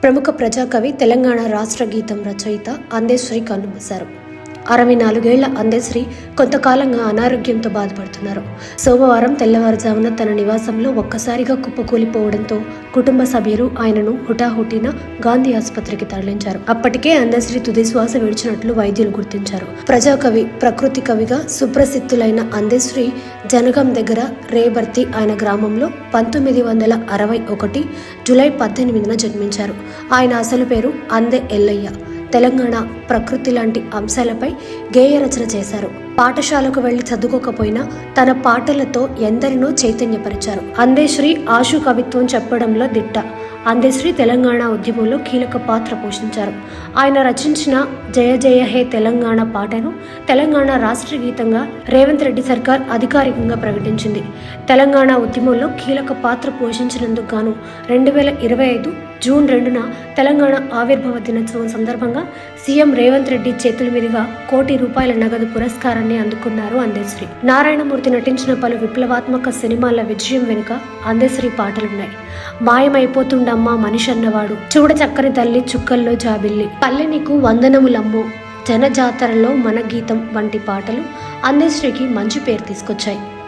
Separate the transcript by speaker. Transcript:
Speaker 1: ప్రముఖ ప్రజాకవి, తెలంగాణ రాష్ట్ర గీతం రచయిత అందెశ్రీ కన్నుమూశారు. 64 ఏళ్ల అందెశ్రీ కొంతకాలంగా అనారోగ్యంతో బాధపడుతున్నారు. సోమవారం తెల్లవారుజామున తన నివాసంలో ఒక్కసారిగా కుప్పకూలిపోవడంతో కుటుంబ సభ్యులు ఆయనను హుటాహుటిన గాంధీ ఆసుపత్రికి తరలించారు. అప్పటికే అందెశ్రీ తుది శ్వాస విడిచినట్లు వైద్యులు గుర్తించారు. ప్రజాకవి, ప్రకృతి కవిగా సుప్రసిద్ధులైన అందెశ్రీ జనగం దగ్గర రేబర్తి ఆయన గ్రామంలో 1961 జూలై 18న జన్మించారు. ఆయన అసలు పేరు అందె ఎల్లయ్య. తెలంగాణ, ప్రకృతి లాంటి అంశాలపై గేయ రచన చేశారు. పాఠశాలకు వెళ్లి చదువుకోకపోయినా తన పాటలతో ఎందరినో చైతన్యపరిచారు. అందెశ్రీ ఆశు కవిత్వం చెప్పడంలో దిట్ట. అందెశ్రీ తెలంగాణ ఉద్యమంలో కీలక పాత్ర పోషించారు. ఆయన రచించిన జయ జయ హే తెలంగాణ పాటను తెలంగాణ రాష్ట్ర గీతంగా రేవంత్ రెడ్డి సర్కార్ అధికారికంగా ప్రకటించింది. తెలంగాణ ఉద్యమంలో కీలక పాత్ర పోషించినందుకు గాను 2025 జూన్ 2న తెలంగాణ ఆవిర్భావ దినోత్సవం సందర్భంగా సీఎం రేవంత్ రెడ్డి చేతుల మీదుగా ₹1 కోటి నగదు పురస్కారాన్ని అందుకున్నారు అందెశ్రీ. నారాయణమూర్తి నటించిన పలు విప్లవాత్మక సినిమాల విజయం వెనుక అందెశ్రీ పాటలున్నాయి. మాయమైపోతుండమ్మా మనిషి అన్నవాడు, చూడ చక్కని తల్లి, చుక్కల్లో జాబిల్లి, పల్లె నీకు వందనములమ్మో, జనజాతరలో మన గీతం వంటి పాటలు అందెశ్రీకి మంచి పేరు తీసుకొచ్చాయి.